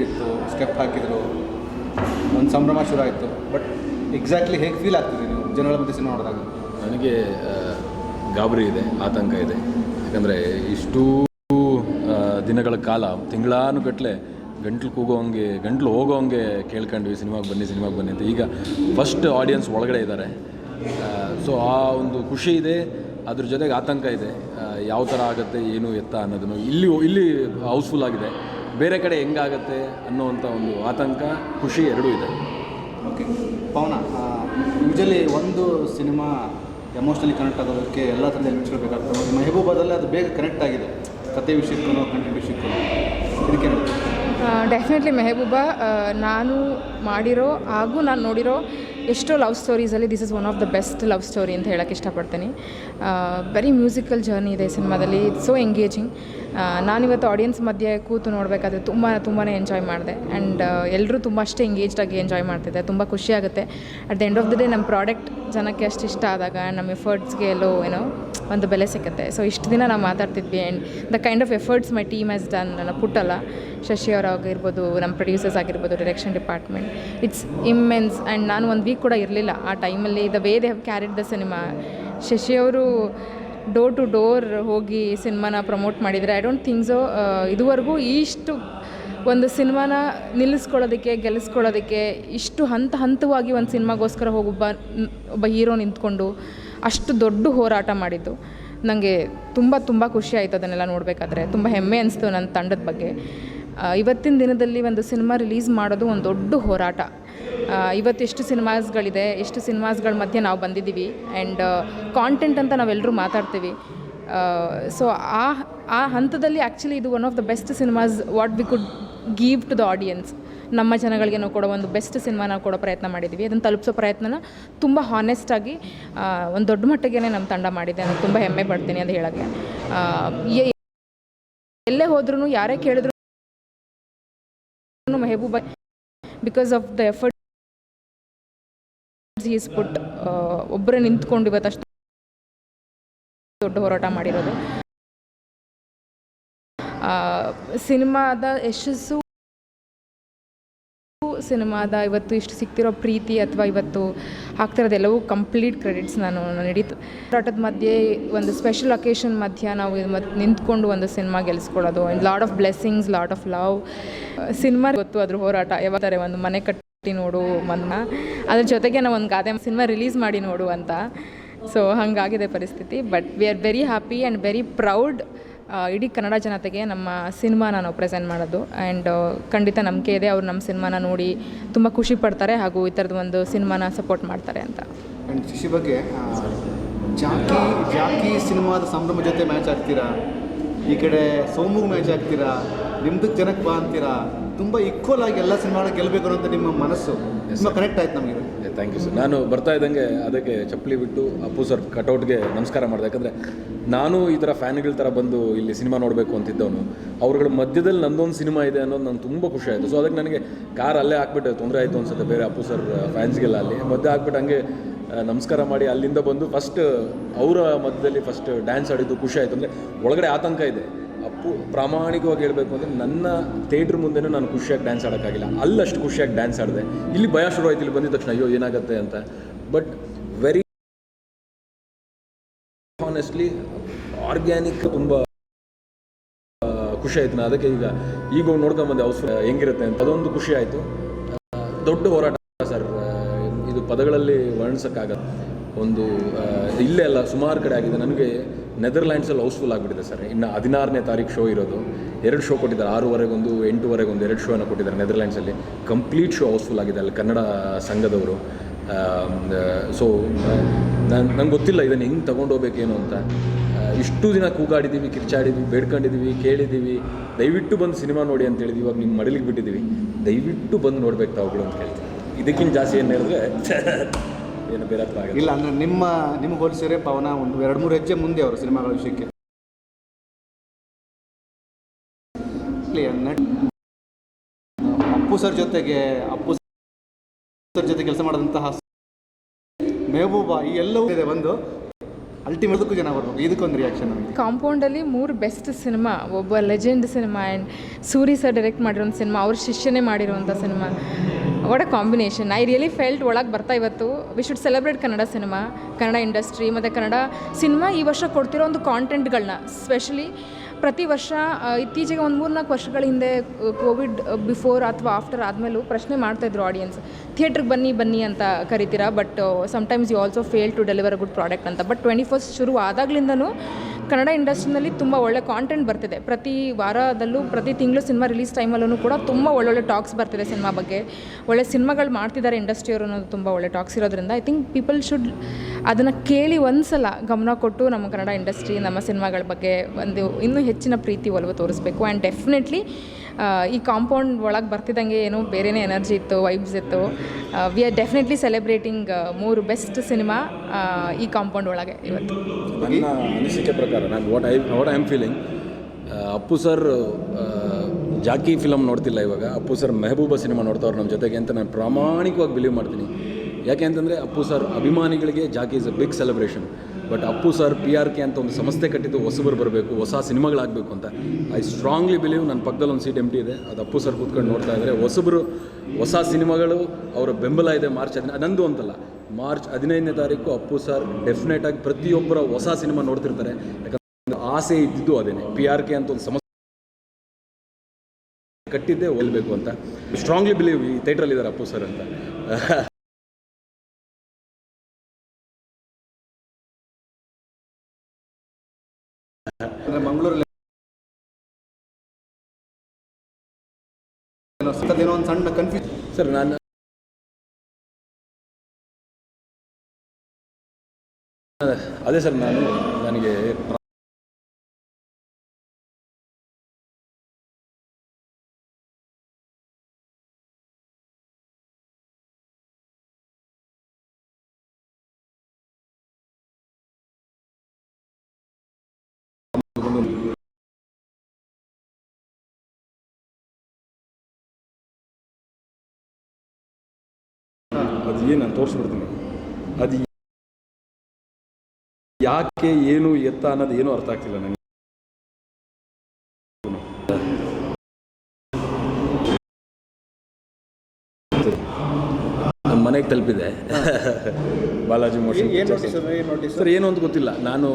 ಇತ್ತು, ಸ್ಟೆಪ್ ಹಾಕಿದರು, ಒಂದು ಸಂಭ್ರಮ ಶುರು ಆಯಿತು. ಬಟ್ ಎಕ್ಸಾಕ್ಟ್ಲಿ ಹೇಗೆ ಫೀಲ್ ಆಗ್ತಿದೆ ನೀವು ಜನಗಳ ಮಧ್ಯೆ ಸಿನಿಮಾ ನೋಡಿದಾಗ? ನನಗೆ ಗಾಬರಿ ಇದೆ, ಆತಂಕ ಇದೆ. ಯಾಕಂದರೆ ಇಷ್ಟೂ ದಿನಗಳ ಕಾಲ ತಿಂಗಳಾನುಗಟ್ಟಲೆ ಗಂಟ್ಲು ಕೂಗೋಂಗೆ ಗಂಟ್ಲು ಹೋಗೋಂಗೆ ಕೇಳ್ಕೊಂಡ್ವಿ ಸಿನಿಮಾಗೆ ಬನ್ನಿ ಅಂತ. ಈಗ ಫಸ್ಟ್ ಆಡಿಯನ್ಸ್ ಒಳಗಡೆ ಇದ್ದಾರೆ. ಸೊ ಆ ಒಂದು ಖುಷಿ ಇದೆ, ಅದ್ರ ಜೊತೆಗೆ ಆತಂಕ ಇದೆ. ಯಾವ ಥರ ಆಗುತ್ತೆ ಏನು ಎತ್ತ ಅನ್ನೋದನ್ನು ಇಲ್ಲಿ ಹೌಸ್ಫುಲ್ ಆಗಿದೆ. ಬೇರೆ ಕಡೆ ಹೆಂಗಾಗತ್ತೆ ಅನ್ನೋವಂಥ ಒಂದು ಆತಂಕ ಖುಷಿ ಎರಡೂ ಇದೆ. ಓಕೆ ಪವನ, ಯೂಶಲಿ ಒಂದು ಸಿನಿಮಾ ಎಮೋಷ್ನಲಿ ಕನೆಕ್ಟ್ ಆಗೋದಕ್ಕೆ ಎಲ್ಲ ಥರದ ಎಲಿಮೆಂಟ್ಸ್ಗಳು ಬೇಕಾಗ್ತವೆ. ಮೆಹಬೂಬಾದಲ್ಲಿ ಅದು ಬೇಗ ಕನೆಕ್ಟ್ ಆಗಿದೆ, ಕತೆ ವಿಷಯಕ್ಕೂ ಕಂಟೆಂಟ್ ವಿಷಯಕ್ಕೂ. ಇದಕ್ಕೆ ಡೆಫಿನೆಟ್ಲಿ ಮೆಹಬೂಬಾ ನಾನು ಮಾಡಿರೋ ಹಾಗೂ ನಾನು ನೋಡಿರೋ ಎಷ್ಟೋ ಲವ್ ಸ್ಟೋರೀಸಲ್ಲಿ this is one of the best love story ಅಂತ ಹೇಳೋಕ್ಕೆ ಇಷ್ಟಪಡ್ತೀನಿ. ವೆರಿ ಮ್ಯೂಸಿಕಲ್ ಜರ್ನಿ ಇದೆ ಸಿನಿಮಾದಲ್ಲಿ. It's so engaging. ನಾನಿವತ್ತು ಆಡಿಯನ್ಸ್ ಮಧ್ಯೆ ಕೂತು ನೋಡಬೇಕಾದ್ರೆ ತುಂಬಾ ಎಂಜಾಯ್ ಮಾಡಿದೆ. ಆ್ಯಂಡ್ ಎಲ್ಲರೂ ತುಂಬ ಅಷ್ಟೇ ಎಂಗೇಜ್ಡಾಗಿ ಎಂಜಾಯ್ ಮಾಡ್ತಿದ್ದೆ. ತುಂಬ ಖುಷಿಯಾಗುತ್ತೆ. At the end of the day ನಮ್ಮ ಪ್ರಾಡಕ್ಟ್ ಜನಕ್ಕೆ ಅಷ್ಟು ಇಷ್ಟ ಆದಾಗ ನಮ್ಮ ಎಫರ್ಟ್ಸ್ಗೆ ಎಲ್ಲೋ ಒಂದು ಬೆಲೆ ಸಿಗುತ್ತೆ. ಸೊ ಇಷ್ಟು ದಿನ ನಾವು ಮಾತಾಡ್ತಿದ್ವಿ. And the kind of efforts my team has done. ನನ್ನ ಪುಟ್ಟಲ್ಲ, ಶಶಿ ಅವರಾಗಿರ್ಬೋದು, ನಮ್ಮ ಪ್ರೊಡ್ಯೂಸರ್ಸ್ ಆಗಿರ್ಬೋದು, direction department, it's immense. And ನಾನು ಒಂದು ವೀಕ್ ಕೂಡ ಇರಲಿಲ್ಲ ಆ ಟೈಮಲ್ಲಿ. The way they have carried the cinema. Shashi ಅವರು ಡೋರ್ ಟು ಡೋರ್ ಹೋಗಿ ಸಿನಿಮಾನ ಪ್ರಮೋಟ್ ಮಾಡಿದರೆ. ಐ ಡೋಂಟ್ ಥಿಂಕ್ ಸೊ ಇದುವರೆಗೂ ಇಷ್ಟು ಒಂದು ಸಿನಿಮಾನ ನಿಲ್ಲಿಸ್ಕೊಳ್ಳೋದಕ್ಕೆ, ಗೆಲ್ಲಿಸ್ಕೊಳ್ಳೋದಕ್ಕೆ ಇಷ್ಟು ಹಂತವಾಗಿ ಒಂದು ಸಿನಿಮಾಗೋಸ್ಕರ ಒಬ್ಬ ಹೀರೋ ನಿಂತ್ಕೊಂಡು ಅಷ್ಟು ದೊಡ್ಡ ಹೋರಾಟ ಮಾಡಿದ್ದು ನನಗೆ ತುಂಬ ಖುಷಿ ಆಯಿತು. ಅದನ್ನೆಲ್ಲ ನೋಡಬೇಕಾದ್ರೆ ತುಂಬ ಹೆಮ್ಮೆ ಅನಿಸ್ತು ನನ್ನ ತಂಡದ ಬಗ್ಗೆ. ಇವತ್ತಿನ ದಿನದಲ್ಲಿ ಒಂದು ಸಿನಿಮಾ ರಿಲೀಸ್ ಮಾಡೋದು ಒಂದು ದೊಡ್ಡ ಹೋರಾಟ. ಇವತ್ತು ಎಷ್ಟು ಸಿನಿಮಾಸ್ಗಳ ಮಧ್ಯೆ ನಾವು ಬಂದಿದ್ದೀವಿ. ಆ್ಯಂಡ್ ಕಾಂಟೆಂಟ್ ಅಂತ ನಾವೆಲ್ಲರೂ ಮಾತಾಡ್ತೀವಿ. ಸೊ ಆ ಹಂತದಲ್ಲಿ ಆ್ಯಕ್ಚುಲಿ ಇದು one of the best cinemas what we could give to the audience. ನಮ್ಮ ಜನಗಳಿಗೆ ನಾವು ಕೊಡೋ ಒಂದು ಬೆಸ್ಟ್ ಸಿನಿಮಾನ ಕೊಡೋ ಪ್ರಯತ್ನ ಮಾಡಿದ್ದೀವಿ. ಅದನ್ನು ತಲುಪಿಸೋ ಪ್ರಯತ್ನನ ತುಂಬ ಹಾನೆಸ್ಟಾಗಿ ಒಂದು ದೊಡ್ಡ ಮಟ್ಟಿಗೆ ನಮ್ಮ ತಂಡ ಮಾಡಿದೆ. ನಾನು ತುಂಬ ಹೆಮ್ಮೆ ಪಡ್ತೀನಿ ಅದು ಹೇಳೋಕ್ಕೆ. ಎಲ್ಲೇ ಹೋದ್ರೂ ಯಾರೇ ಕೇಳಿದ್ರು Mehabooba because of the effort is put, ಒಬ್ಬರೇ ನಿಂತ್ಕೊಂಡು ಇವತ್ತಷ್ಟು ದೊಡ್ಡ ಹೋರಾಟ ಮಾಡಿರೋದು. ಸಿನಿಮಾದ ಯಶಸ್ಸು, ಸಿನಿಮಾದ ಇವತ್ತು ಇಷ್ಟು ಸಿಗ್ತಿರೋ ಪ್ರೀತಿ ಅಥವಾ ಇವತ್ತು ಆಗ್ತಿರೋದೆಲ್ಲವೂ ಕಂಪ್ಲೀಟ್ ಕ್ರೆಡಿಟ್ಸ್ ನಾನು ನಡೀತು. ಹೋರಾಟದ ಮಧ್ಯೆ ಒಂದು ಸ್ಪೆಷಲ್ ಅಕೇಶನ್ ಮಧ್ಯ ನಾವು ನಿಂತ್ಕೊಂಡು ಒಂದು ಸಿನಿಮಾ ಗೆಲ್ಲಿಸ್ಕೊಳ್ಳೋದು. And lot of blessings, lot of love. Cinema ಗೊತ್ತು ಅದ್ರ ಹೋರಾಟ ಯಾವಾಗ ಒಂದು ಮನೆ ಕಟ್ಟಿ ನೋಡು ಅದ್ರ ಜೊತೆಗೆ ನಾವು ಒಂದು ಗಾದೆ ಸಿನಿಮಾ ರಿಲೀಸ್ ಮಾಡಿ ನೋಡು ಅಂತ. ಸೊ ಹಾಗಾಗಿದೆ ಪರಿಸ್ಥಿತಿ. But we are very happy and very proud ಇಡೀ ಕನ್ನಡ ಜನತೆಗೆ ನಮ್ಮ ಸಿನಿಮಾನ ನಾವು ಪ್ರೆಸೆಂಟ್ ಮಾಡೋದು. ಆ್ಯಂಡ್ ಖಂಡಿತ ನಂಬಿಕೆ ಇದೆ ಅವ್ರು ನಮ್ಮ ಸಿನಿಮಾನ ನೋಡಿ ತುಂಬ ಖುಷಿ ಪಡ್ತಾರೆ ಹಾಗೂ ಈ ಥರದ ಒಂದು ಸಿನಿಮಾನ ಸಪೋರ್ಟ್ ಮಾಡ್ತಾರೆ ಅಂತ. ಆ್ಯಂಡ್ ಶಶಿ ಬಗ್ಗೆ, ಜಾಕಿ ಸಿನಿಮಾದ ಸಂಭ್ರಮ ಜೊತೆ ಮ್ಯಾಚ್ ಆಗ್ತೀರಾ, ಈ ಕಡೆ ಸೋಮುಗೆ ಮ್ಯಾಚ್ ಆಗ್ತೀರಾ, ನಿಮ್ದಕ್ಕೆ ಜನಕ್ಕೆ ಬಾ ಅಂತೀರಾ. ತುಂಬ ಈಕ್ವಲ್ ಆಗಿ ಎಲ್ಲ ಸಿನಿಮಾಗಳು ಗೆಲ್ಲಬೇಕು ಅನ್ನೋಂಥ ನಿಮ್ಮ ಮನಸ್ಸು ತುಂಬ ಕನೆಕ್ಟ್ ಆಯ್ತು ನಮಗೆ. Thank you sir. ನಾನು ಬರ್ತಾ ಇದ್ದಂಗೆ ಅದಕ್ಕೆ ಚಪ್ಪಲಿ ಬಿಟ್ಟು ಅಪ್ಪು ಸರ್ ಕಟೌಟ್ಗೆ ನಮಸ್ಕಾರ ಮಾಡಿದೆ. ಯಾಕಂದರೆ ನಾನು ಈ ಥರ ಫ್ಯಾನ್ಗಳ ಥರ ಬಂದು ಇಲ್ಲಿ ಸಿನಿಮಾ ನೋಡಬೇಕು ಅಂತಿದ್ದವನು. ಅವ್ರಗಳ ಮಧ್ಯದಲ್ಲಿ ನಂದೊಂದು ಸಿನಿಮಾ ಇದೆ ಅನ್ನೋದು ನಂಗೆ ತುಂಬ ಖುಷಿ ಆಯಿತು. ಸೊ ಅದಕ್ಕೆ ನನಗೆ ಕಾರ್ ಅಲ್ಲೇ ಹಾಕ್ಬಿಟ್ಟು ತೊಂದರೆ ಆಯಿತು ಅನ್ಸುತ್ತೆ ಬೇರೆ ಅಪ್ಪು ಸರ್ ಫ್ಯಾನ್ಸ್ಗೆಲ್ಲ. ಅಲ್ಲಿ ಮಧ್ಯೆ ಹಾಕ್ಬಿಟ್ಟು ಹಂಗೆ ನಮಸ್ಕಾರ ಮಾಡಿ ಅಲ್ಲಿಂದ ಬಂದು ಫಸ್ಟ್ ಅವರ ಮಧ್ಯದಲ್ಲಿ ಫಸ್ಟ್ ಡ್ಯಾನ್ಸ್ ಆಡಿದ್ದು ಖುಷಿ ಆಯಿತು. ಅಂದರೆ ಒಳಗಡೆ ಆತಂಕ ಇದೆ. ಅಪ್ಪು ಪ್ರಾಮಾಣಿಕವಾಗಿ ಹೇಳಬೇಕು ಅಂದರೆ ನನ್ನ ಥಿಯೇಟ್ರ್ ಮುಂದೆನೂ ನಾನು ಖುಷಿಯಾಗಿ ಡ್ಯಾನ್ಸ್ ಆಡೋಕ್ಕಾಗಿಲ್ಲ. ಅಲ್ಲಷ್ಟು ಖುಷಿಯಾಗಿ ಡ್ಯಾನ್ಸ್ ಆಡಿದೆ. ಇಲ್ಲಿ ಭಯ ಶುರು ಆಯ್ತು ಇಲ್ಲಿ ಬಂದಿದ ತಕ್ಷಣ, ಅಯ್ಯೋ ಏನಾಗುತ್ತೆ ಅಂತ. ಬಟ್ ವೆರಿ ಹಾನೆಸ್ಟ್ಲಿ ಆರ್ಗ್ಯಾನಿಕ್ ತುಂಬ ಖುಷಿ ಆಯಿತು. ನಾನು ಅದಕ್ಕೆ ಈಗ ನೋಡ್ಕೊಂಬಂದೆ ಹೌಸ್ ಹೆಂಗಿರುತ್ತೆ ಅಂತ. ಅದೊಂದು ಖುಷಿ ಆಯಿತು. ದೊಡ್ಡ ಹೋರಾಟ ಸರ್, ಇದು ಪದಗಳಲ್ಲಿ ವರ್ಣಿಸೋಕ್ಕಾಗತ್ತೆ. ಒಂದು ಇಲ್ಲೇ ಅಲ್ಲ ಸುಮಾರು ಕಡೆ ಆಗಿದೆ. ನನಗೆ ನೆದರ್ಲ್ಯಾಂಡ್ಸಲ್ಲಿ ಹೌಸ್ಫುಲ್ ಆಗಿಬಿಟ್ಟಿದೆ ಸರ್. ಇನ್ನು 16ನೇ ತಾರೀಕು ಶೋ ಇರೋದು. 2 ಶೋ ಕೊಟ್ಟಿದ್ದಾರೆ, 6:30 8:30 2 ಶೋನ ಕೊಟ್ಟಿದ್ದಾರೆ ನೆದರ್ಲ್ಯಾಂಡ್ಸಲ್ಲಿ. ಕಂಪ್ಲೀಟ್ ಶೋ ಹೌಸ್ಫುಲ್ ಆಗಿದೆ ಅಲ್ಲಿ ಕನ್ನಡ ಸಂಘದವರು. ಸೊ ನಂಗೆ ಗೊತ್ತಿಲ್ಲ ಇದನ್ನು ಹೆಂಗೆ ತೊಗೊಂಡೋಗ್ಬೇಕೇನು ಅಂತ. ಇಷ್ಟು ದಿನ ಕೂಗಾಡಿದ್ದೀವಿ, ಕಿರ್ಚಾಡಿದ್ದೀವಿ, ಬೇಡ್ಕೊಂಡಿದ್ದೀವಿ, ಕೇಳಿದ್ದೀವಿ, ದಯವಿಟ್ಟು ಬಂದು ಸಿನಿಮಾ ನೋಡಿ ಅಂತ ಹೇಳಿದ್ವಿ. ಇವಾಗ ನಿಮ್ಮ ಮಡಲಿಗೆ ಬಿಟ್ಟಿದ್ದೀವಿ, ದಯವಿಟ್ಟು ಬಂದು ನೋಡ್ಬೇಕು ತಾವುಗಳು ಅಂತ ಕೇಳ್ತೀವಿ. ಇದಕ್ಕಿಂತ ಜಾಸ್ತಿ ಏನು ಹೇಳಿದ್ರೆ ಏನು ಬೇರೆ ಹತ್ರ ಆಗಿಲ್ಲ. ಅಂದರೆ ನಿಮಗೆ ಹೋಲಿಸಿದ್ರೆ ಪವನ ಒಂದು 2-3 ಹೆಜ್ಜೆ ಮುಂದೆ ಅವರು ಸಿನಿಮಾಗಳ ವಿಷಯಕ್ಕೆ. ಅಪ್ಪು ಸರ್ ಜೊತೆ ಕೆಲಸ ಮಾಡಿದಂತಹ ಮೆಹಬೂಬಾ ಈ ಎಲ್ಲವೂ ಇದೆ. ಒಂದು ಅಲ್ಟಿಮೇಟ್ಗೂ ಜನ ಬರ್ಬೇಕು, ಇದಕ್ಕೊಂದು ರಿಯಾಕ್ಷನ್ ನಮಗೆ. ಕಾಂಪೌಂಡಲ್ಲಿ 3 ಬೆಸ್ಟ್ ಸಿನಿಮಾ, ಒಬ್ಬ legend cinema and Suri sir direct ಮಾಡಿರೋಂಥ ಸಿನಿಮಾ, ಅವ್ರ ಶಿಷ್ಯನೇ ಮಾಡಿರೋಂಥ cinema. What a combination. I really felt ಒಳಗೆ ಬರ್ತಾ ಇವತ್ತು we should celebrate Kannada cinema, Kannada industry ಮತ್ತು ಕನ್ನಡ ಸಿನಿಮಾ ಈ ವರ್ಷ ಕೊಡ್ತಿರೋ ಒಂದು ಕಾಂಟೆಂಟ್ಗಳನ್ನ. ಸ್ಪೆಷಲಿ ಪ್ರತಿ ವರ್ಷ ಇತ್ತೀಚೆಗೆ ಒಂದು 3-4 ವರ್ಷಗಳ ಹಿಂದೆ ಕೋವಿಡ್ ಬಿಫೋರ್ ಅಥವಾ ಆಫ್ಟರ್ ಆದಮೇಲೂ ಪ್ರಶ್ನೆ ಮಾಡ್ತಾಯಿದ್ರು ಆಡಿಯನ್ಸ್, ಥಿಯೇಟ್ರಿಗೆ ಬನ್ನಿ ಅಂತ ಕರಿತೀರಾ, but sometimes you also fail to deliver a good product ಅಂತ. ಬಟ್ 21st ಶುರು ಆದಾಗ್ಲಿಂದನೂ ಕನ್ನಡ ಇಂಡಸ್ಟ್ರಿನಲ್ಲಿ ತುಂಬ ಒಳ್ಳೆ ಕಾಂಟೆಂಟ್ ಬರ್ತಿದೆ. ಪ್ರತಿ ವಾರದಲ್ಲೂ ಪ್ರತಿ ತಿಂಗಳು ಸಿನಿಮಾ ರಿಲೀಸ್ ಟೈಮಲ್ಲೂ ಕೂಡ ತುಂಬ ಒಳ್ಳೊಳ್ಳೆ ಟಾಕ್ಸ್ ಬರ್ತಿದೆ ಸಿನಿಮಾ ಬಗ್ಗೆ. ಒಳ್ಳೆ ಸಿನಿಮಾಗಳು ಮಾಡ್ತಿದ್ದಾರೆ ಇಂಡಸ್ಟ್ರಿಯವರು ಅನ್ನೋದು ತುಂಬ ಒಳ್ಳೆ ಟಾಕ್ಸ್ ಇರೋದ್ರಿಂದ ಐ ಥಿಂಕ್ ಪೀಪಲ್ ಶುಡ್ ಅದನ್ನು ಕೇಳಿ ಒಂದು ಸಲ ಗಮನ ಕೊಟ್ಟು ನಮ್ಮ ಕನ್ನಡ ಇಂಡಸ್ಟ್ರಿ, ನಮ್ಮ ಸಿನಿಮಾಗಳ ಬಗ್ಗೆ ಒಂದು ಇನ್ನೂ ಹೆಚ್ಚಿನ ಪ್ರೀತಿ ಒಲವು ತೋರಿಸ್ಬೇಕು. ಆ್ಯಂಡ್ ಡೆಫಿನೆಟ್ಲಿ ಈ ಕಾಂಪೌಂಡ್ ಒಳಗೆ ಬರ್ತಿದ್ದಂಗೆ ಏನೋ ಬೇರೆಯೇ ಎನರ್ಜಿ ಇತ್ತು, ವೈಬ್ಸ್ ಇತ್ತು. We are definitely celebrating 3 best cinema ಈ ಕಾಂಪೌಂಡ್ ಒಳಗೆ ಇವತ್ತು. ನನ್ನ ಅನಿಸಿಕೆ ಪ್ರಕಾರ ನಾನು what I am feeling, Appu sir Jackie film ನೋಡ್ತಿಲ್ಲ ಇವಾಗ, ಅಪ್ಪು ಸರ್ ಮೆಹಬೂಬ ಸಿನಿಮಾ ನೋಡ್ತಾವ್ರು ನಮ್ಮ ಜೊತೆಗೆ ಅಂತ ನಾನು ಪ್ರಾಮಾಣಿಕವಾಗಿ ಬಿಲೀವ್ ಮಾಡ್ತೀನಿ. ಯಾಕೆ ಅಂತಂದರೆ ಅಪ್ಪು ಸರ್ ಅಭಿಮಾನಿಗಳಿಗೆ Jackie is a big celebration. But Appu sir PRK ಅಂತ ಒಂದು ಸಂಸ್ಥೆ ಕಟ್ಟಿದ್ದು ಹೊಸಬರು ಬರಬೇಕು, ಹೊಸ ಸಿನಿಮಾಗಳಾಗಬೇಕು ಅಂತ ಐ ಸ್ಟ್ರಾಂಗ್ಲಿ ಬಿಲೀವ್. ನನ್ನ ಪಕ್ಕದಲ್ಲಿ ಒಂದು ಸೀಟ್ ಎಂಟಿ ಇದೆ, ಅದು ಅಪ್ಪು ಸರ್ ಕೂತ್ಕೊಂಡು ನೋಡ್ತಾ ಇದ್ದಾರೆ. ಹೊಸಬರು ಹೊಸ ಸಿನಿಮಾಗಳು ಅವರ ಬೆಂಬಲ ಇದೆ. ನಂದು ಅಂತಲ್ಲ, ಮಾರ್ಚ್ 15ನೇ ತಾರೀಕು ಅಪ್ಪು ಸರ್ ಡೆಫಿನೆಟಾಗಿ ಪ್ರತಿಯೊಬ್ಬರ ಹೊಸ ಸಿನಿಮಾ ನೋಡ್ತಿರ್ತಾರೆ. ಯಾಕಂದರೆ ಆಸೆ ಇದ್ದಿದ್ದು ಅದೇನೆ, PRK ಅಂತ ಒಂದು ಸಂಸ್ಥೆ ಕಟ್ಟಿದ್ದೇ ಹೋಗಬೇಕು ಅಂತ ಸ್ಟ್ರಾಂಗ್ಲಿ ಬಿಲೀವ್. ಈ ಥಿಯೇಟ್ರಲ್ಲಿ ಇದ್ದಾರೆ ಅಪ್ಪು ಸರ್ ಅಂತ. ಮಂಗಳೂರಲ್ಲಿ ಏನೋ ಒಂದು ಸಣ್ಣ ಕನ್ಫ್ಯೂಸ್ ಸರ್. ಅದೇ ಸರ್, ನನಗೆ ಅದು ಏನು ನಾನು ತೋರಿಸ್ಬಿಡ್ತೀನಿ. ಅದು ಯಾಕೆ ಏನು ಎತ್ತ ಅನ್ನೋದು ಏನೂ ಅರ್ಥ ಆಗ್ತಿಲ್ಲ ನನಗೆ. ನಮ್ಮ ಮನೆಗೆ ತಲುಪಿದೆ ಬಾಲಾಜಿ ಮೋಷನ್ ಸರ್. ಏನು ಅಂತ ಗೊತ್ತಿಲ್ಲ. ನಾನು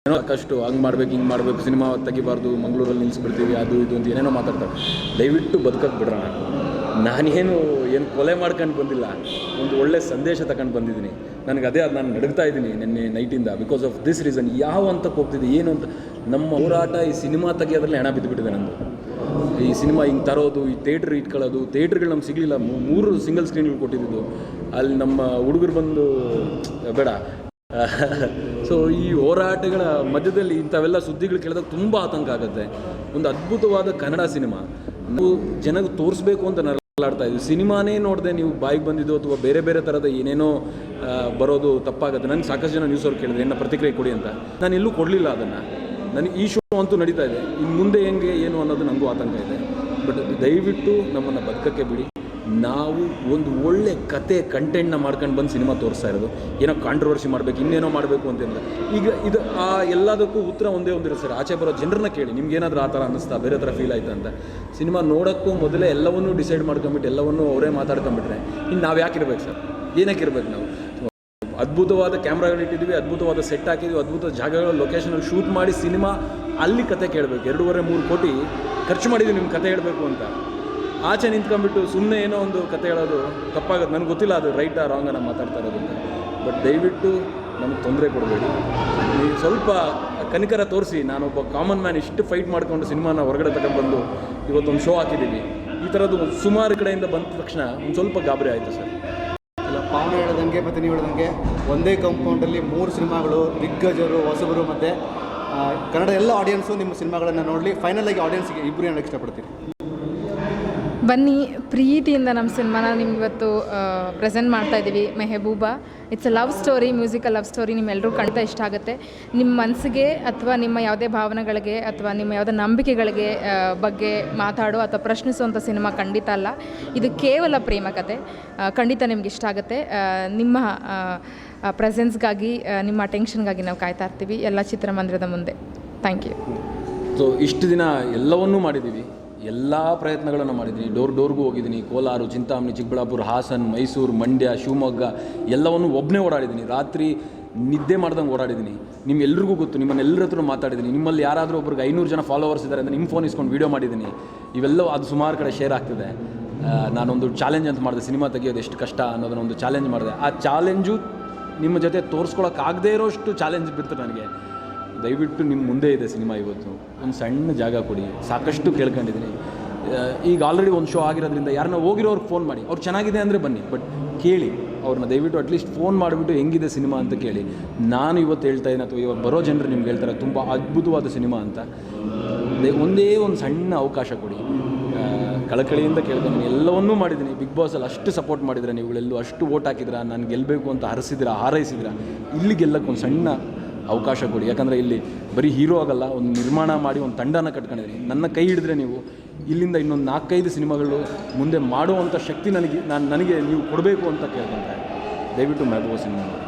ಸಾಕಷ್ಟು ಹಂಗೆ ಮಾಡ್ಬೇಕು, ಹಿಂಗೆ ಮಾಡಬೇಕು, ಸಿನಿಮಾ ತೆಗಿಬಾರ್ದು, ಮಂಗಳೂರಲ್ಲಿ ನಿಲ್ಲಿಸ್ಬಿಡ್ತೀವಿ, ಅದು ಇದು ಅಂತ ಏನೇನೋ ಮಾತಾಡ್ತಾರೆ. ದಯವಿಟ್ಟು ಬದುಕಕ್ಕೆ ಬಿಡ್ರೋಣ. ನಾನೇನು ಕೊಲೆ ಮಾಡ್ಕೊಂಡು ಬಂದಿಲ್ಲ, ಒಂದು ಒಳ್ಳೆ ಸಂದೇಶ ತಗೊಂಡು ಬಂದಿದ್ದೀನಿ. ನನಗೆ ಅದೇ ಅದು ನಾನು ನಡಗ್ತಾ ಇದ್ದೀನಿ ನಿನ್ನೆ ನೈಟಿಂದ. Because of this reason. ಯಾವ ಹಂತಕ್ಕೆ ಹೋಗ್ತಿದ್ದೆ ಏನು ಅಂತ ನಮ್ಮ ಹೋರಾಟ ಈ ಸಿನಿಮಾ ತೆಗಿಯೋದ್ರಲ್ಲಿ ಹೆಣ ಬಿದ್ದುಬಿಟ್ಟಿದೆ ನಂದು. ಈ ಸಿನಿಮಾ ಹಿಂಗೆ ತರೋದು, ಈ ಥಿಯೇಟ್ರ್ ಇಟ್ಕೊಳ್ಳೋದು, ಥಿಯೇಟ್ರ್ಗಳು ನಮ್ಗೆ ಸಿಗಲಿಲ್ಲ. 3 ಸಿಂಗಲ್ ಸ್ಕ್ರೀನ್ಗಳು ಕೊಟ್ಟಿದ್ದು. ಅಲ್ಲಿ ನಮ್ಮ ಹುಡುಗರು ಬಂದು ಬೇಡ. ಸೊ ಈ ಹೋರಾಟಗಳ ಮಧ್ಯದಲ್ಲಿ ಇಂಥವೆಲ್ಲ ಸುದ್ದಿಗಳು ಕೇಳಿದಾಗ ತುಂಬ ಆತಂಕ ಆಗುತ್ತೆ. ಒಂದು ಅದ್ಭುತವಾದ ಕನ್ನಡ ಸಿನಿಮಾ ನಾವು ಜನಕ್ಕೆ ತೋರಿಸ್ಬೇಕು ಅಂತ ನರಳಾಡ್ತಾ ಇದ್ವಿ. ಸಿನಿಮಾನೇ ನೋಡಿದೆ ನೀವು ಬಾಯಿಗೆ ಬಂದಿದ್ದು ಅಥವಾ ಬೇರೆ ಬೇರೆ ಥರದ ಏನೇನೋ ಬರೋದು ತಪ್ಪಾಗುತ್ತೆ. ನನಗೆ ಸಾಕಷ್ಟು ಜನ ನ್ಯೂಸ್ ಅವ್ರು ಕೇಳಿದ್ರೆ ಏನು ಪ್ರತಿಕ್ರಿಯೆ ಕೊಡಿ ಅಂತ. ನಾನು ಎಲ್ಲೂ ಕೊಡಲಿಲ್ಲ ಅದನ್ನು. ನನಗೆ ಈ ಶೋ ಅಂತೂ ನಡೀತಾ ಇದೆ, ಇನ್ನು ಮುಂದೆ ಹೆಂಗೆ ಏನು ಅನ್ನೋದು ನನಗೂ ಆತಂಕ ಇದೆ. ಬಟ್ ದಯವಿಟ್ಟು ನಮ್ಮನ್ನು ಬದುಕಕ್ಕೆ ಬಿಡಿ. ನಾವು ಒಂದು ಒಳ್ಳೆ ಕತೆ ಕಂಟೆಂಟ್ನ ಮಾಡ್ಕೊಂಡು ಬಂದು ಸಿನಿಮಾ ತೋರಿಸ್ತಾ ಇರೋದು. ಏನೋ ಕಾಂಟ್ರವರ್ಸಿ ಮಾಡಬೇಕು, ಇನ್ನೇನೋ ಮಾಡಬೇಕು ಅಂತಿಲ್ಲ. ಈಗ ಇದು ಎಲ್ಲದಕ್ಕೂ ಉತ್ತರ ಒಂದೇ ಒಂದಿರುತ್ತೆ ಸರ್. ಆಚೆ ಬರೋ ಜನರನ್ನ ಕೇಳಿ, ನಿಮ್ಗೇನಾದರೂ ಆ ಥರ ಅನ್ನಿಸ್ತಾ, ಬೇರೆ ಥರ ಫೀಲ್ ಆಯ್ತಾ ಅಂತ. ಸಿನಿಮಾ ನೋಡೋಕ್ಕೂ ಮೊದಲೇ ಎಲ್ಲವನ್ನೂ ಡಿಸೈಡ್ ಮಾಡ್ಕೊಂಬಿಟ್ಟು ಎಲ್ಲವನ್ನೂ ಅವರೇ ಮಾತಾಡ್ಕೊಂಬಿಟ್ರೆ ಇನ್ನು ನಾವು ಯಾಕಿರ್ಬೇಕು ಸರ್? ಏನಕ್ಕೆ ಇರ್ಬೇಕು ನಾವು? ಅದ್ಭುತವಾದ ಕ್ಯಾಮ್ರಾಗಳಿಟ್ಟಿದ್ವಿ, ಅದ್ಭುತವಾದ ಸೆಟ್ ಹಾಕಿದ್ವಿ, ಅದ್ಭುತ ಜಾಗಗಳ ಲೊಕೇಶನಲ್ಲಿ ಶೂಟ್ ಮಾಡಿ ಸಿನಿಮಾ ಅಲ್ಲಿ ಕತೆ ಕೇಳಬೇಕು. 2.5-3 ಕೋಟಿ ಖರ್ಚು ಮಾಡಿದ್ವಿ ನಿಮ್ಮ ಕತೆ ಹೇಳಬೇಕು ಅಂತ. ಆಚೆ ನಿಂತ್ಕೊಂಡ್ಬಿಟ್ಟು ಸುಮ್ಮನೆ ಏನೋ ಒಂದು ಕತೆ ಹೇಳೋದು ತಪ್ಪಾಗುತ್ತೆ. ನನಗೆ ಗೊತ್ತಿಲ್ಲ ಅದು ರೈಟಾ ರಾಂಗ ನಾನು ಮಾತಾಡ್ತಾ ಇರೋದ್ರಿಂದ. ಬಟ್ ದಯವಿಟ್ಟು ನಮಗೆ ತೊಂದರೆ ಕೊಡಬೇಡಿ. ನೀವು ಸ್ವಲ್ಪ ಕನಿಕರ ತೋರಿಸಿ. ನಾನೊಬ್ಬ ಕಾಮನ್ ಮ್ಯಾನ್ ಇಷ್ಟು ಫೈಟ್ ಮಾಡಿಕೊಂಡು ಸಿನಿಮಾನ ಹೊರಗಡೆ ತಗೊಂಡ್ಬಂದು ಇವತ್ತೊಂದು ಶೋ ಹಾಕಿದ್ದೀವಿ. ಈ ಥರದ್ದು ಸುಮಾರು ಕಡೆಯಿಂದ ಬಂದ ತಕ್ಷಣ ಒಂದು ಸ್ವಲ್ಪ ಗಾಬರಿ ಆಯಿತು ಸರ್. ಇಲ್ಲ, ಪಾವನ ಹೇಳ್ದಂಗೆ ಮತ್ತು ನೀವು ಹೇಳ್ದಂಗೆ ಒಂದೇ ಕಾಂಪೌಂಡಲ್ಲಿ 3 ಸಿನಿಮಾಗಳು, ದಿಗ್ಗಜರು, ಹೊಸಬರು ಮತ್ತು ಕನ್ನಡ ಎಲ್ಲ ಆಡಿಯನ್ಸು ನಿಮ್ಮ ಸಿನಿಮಾಗಳನ್ನು ನೋಡಲಿ. ಫೈನಲಾಗಿ ಆಡಿಯನ್ಸ್ಗೆ ಇಬ್ಬರು ಹೇಳೋಕ್ಕೆ ಇಷ್ಟಪಡ್ತೀನಿ. ಬನ್ನಿ, ಪ್ರೀತಿಯಿಂದ ನಮ್ಮ ಸಿನಿಮಾನ ನಿಮ್ಗೆ ಇವತ್ತು ಪ್ರೆಸೆಂಟ್ ಮಾಡ್ತಾ ಇದ್ದೀವಿ. Mehabooba it's a love story, musical love story. ನಿಮ್ಮೆಲ್ಲರೂ ಖಂಡಿತ ಇಷ್ಟ ಆಗುತ್ತೆ. ನಿಮ್ಮ ಮನಸ್ಸಿಗೆ ಅಥವಾ ನಿಮ್ಮ ಯಾವುದೇ ಭಾವನೆಗಳಿಗೆ ಅಥವಾ ನಿಮ್ಮ ಯಾವುದೇ ನಂಬಿಕೆಗಳಿಗೆ ಬಗ್ಗೆ ಮಾತಾಡೋ ಅಥವಾ ಪ್ರಶ್ನಿಸುವಂಥ ಸಿನಿಮಾ ಖಂಡಿತ ಅಲ್ಲ. ಇದು ಕೇವಲ ಪ್ರೇಮ ಕಥೆ. ಖಂಡಿತ ನಿಮ್ಗೆ ಇಷ್ಟ ಆಗುತ್ತೆ. ನಿಮ್ಮ ಪ್ರೆಸೆನ್ಸ್ಗಾಗಿ, ನಿಮ್ಮ ಅಟೆನ್ಷನ್ಗಾಗಿ ನಾವು ಕಾಯ್ತಾ ಇರ್ತೀವಿ ಎಲ್ಲ ಚಿತ್ರಮಂದಿರದ ಮುಂದೆ. Thank you. ಸೊ ಇಷ್ಟು ದಿನ ಎಲ್ಲವನ್ನೂ ಮಾಡಿದ್ದೀವಿ, ಎಲ್ಲ ಪ್ರಯತ್ನಗಳನ್ನು ಮಾಡಿದ್ದೀನಿ. ಡೋರ್ಗೂ ಹೋಗಿದ್ದೀನಿ. ಕೋಲಾರ, ಚಿಂತಾಮಣಿ, ಚಿಕ್ಕಬಳ್ಳಾಪುರ, ಹಾಸನ, ಮೈಸೂರು, ಮಂಡ್ಯ, ಶಿವಮೊಗ್ಗ ಎಲ್ಲವನ್ನೂ ಒಬ್ಬನೇ ಓಡಾಡಿದ್ದೀನಿ. ರಾತ್ರಿ ನಿದ್ದೆ ಮಾಡ್ದಂಗೆ ಓಡಾಡಿದ್ದೀನಿ. ನಿಮ್ಮೆಲ್ರಿಗೂ ಗೊತ್ತು, ನಿಮ್ಮನ್ನೆಲ್ಲರ ಹತ್ರ ಮಾತಾಡಿದ್ದೀನಿ. ನಿಮ್ಮಲ್ಲಿ ಯಾರಾದರೂ ಒಬ್ರಿಗೆ 500 ಜನ ಫಾಲೋವರ್ಸ್ ಇದ್ದಾರೆ ಅಂತ ನಿಮ್ಮ ಫೋನ್ ಇಸ್ಕೊಂಡು ವೀಡಿಯೋ ಮಾಡಿದ್ದೀನಿ. ಇವೆಲ್ಲವೂ ಅದು ಸುಮಾರು ಕಡೆ ಶೇರ್ ಆಗ್ತಿದೆ. ನಾನೊಂದು ಚಾಲೆಂಜ್ ಅಂತ ಮಾಡಿದೆ, ಸಿನಿಮಾ ತೆಗಿಯೋದು ಎಷ್ಟು ಕಷ್ಟ ಅನ್ನೋದನ್ನೊಂದು ಚಾಲೆಂಜ್ ಮಾಡಿದೆ. ಆ ಚಾಲೆಂಜು ನಿಮ್ಮ ಜೊತೆ ತೋರಿಸ್ಕೊಳಕ್ಕಾಗದೇ ಇರೋಷ್ಟು ಚಾಲೆಂಜ್ ಬಿತ್ತು ನನಗೆ. ದಯವಿಟ್ಟು ನಿಮ್ಮ ಮುಂದೆ ಇದೆ ಸಿನಿಮಾ. ಇವತ್ತು ಒಂದು ಸಣ್ಣ ಜಾಗ ಕೊಡಿ. ಸಾಕಷ್ಟು ಕೇಳ್ಕೊಂಡಿದ್ದೀನಿ. ಈಗ ಆಲ್ರೆಡಿ ಒಂದು ಶೋ ಆಗಿರೋದ್ರಿಂದ ಯಾರನ್ನ ಹೋಗಿರೋರ್ಗೆ ಫೋನ್ ಮಾಡಿ, ಅವ್ರು ಚೆನ್ನಾಗಿದೆ ಅಂದರೆ ಬನ್ನಿ, ಬಟ್ ಕೇಳಿ ಅವ್ರನ್ನ ದಯವಿಟ್ಟು ಅಟ್ಲೀಸ್ಟ್ ಫೋನ್ ಮಾಡಿಬಿಟ್ಟು ಹೆಂಗಿದೆ ಸಿನಿಮಾ ಅಂತ ಕೇಳಿ. ನಾನು ಇವತ್ತು ಹೇಳ್ತಾ ಇದ್ದೀನಿ ಅಥವಾ ಇವಾಗ ಬರೋ ಜನರು ನಿಮ್ಗೆ ಹೇಳ್ತಾರೆ ತುಂಬ ಅದ್ಭುತವಾದ ಸಿನಿಮಾ ಅಂತ. ಒಂದೇ ಒಂದು ಸಣ್ಣ ಅವಕಾಶ ಕೊಡಿ. ಕಳಕಳಿಯಿಂದ ಕೇಳ್ತೀನಿ. ಎಲ್ಲವನ್ನೂ ಮಾಡಿದ್ದೀನಿ. ಬಿಗ್ ಬಾಸಲ್ಲಿ ಅಷ್ಟು ಸಪೋರ್ಟ್ ಮಾಡಿದ್ರೆ, ನೀವುಗಳೆಲ್ಲೂ ಅಷ್ಟು ಓಟ್ ಹಾಕಿದ್ರೆ, ನಾನು ಗೆಲ್ಲಬೇಕು ಅಂತ ಹಾರೈಸಿದ್ರೆ, ಇಲ್ಲಿ ಗೆಲ್ಲಕ್ಕೆ ಒಂದು ಸಣ್ಣ ಅವಕಾಶ ಕೊಡಿ. ಯಾಕಂದರೆ ಇಲ್ಲಿ ಬರೀ ಹೀರೋ ಆಗಲ್ಲ, ಒಂದು ನಿರ್ಮಾಣ ಮಾಡಿ ಒಂದು ತಂಡನ ಕಟ್ಕೊಂಡಿದ್ದೀನಿ. ನನ್ನ ಕೈ ಹಿಡಿದ್ರೆ ನೀವು ಇಲ್ಲಿಂದ ಇನ್ನೊಂದು 4-5 ಸಿನಿಮಾಗಳು ಮುಂದೆ ಮಾಡುವಂಥ ಶಕ್ತಿ ನನಗೆ ನೀವು ಕೊಡಬೇಕು ಅಂತ ಕೇಳ್ಕೊತಾರೆ. ದಯವಿಟ್ಟು ಮೆಹಬೂಬಾ ಸಿನಿಮಾ ನೋಡಿ.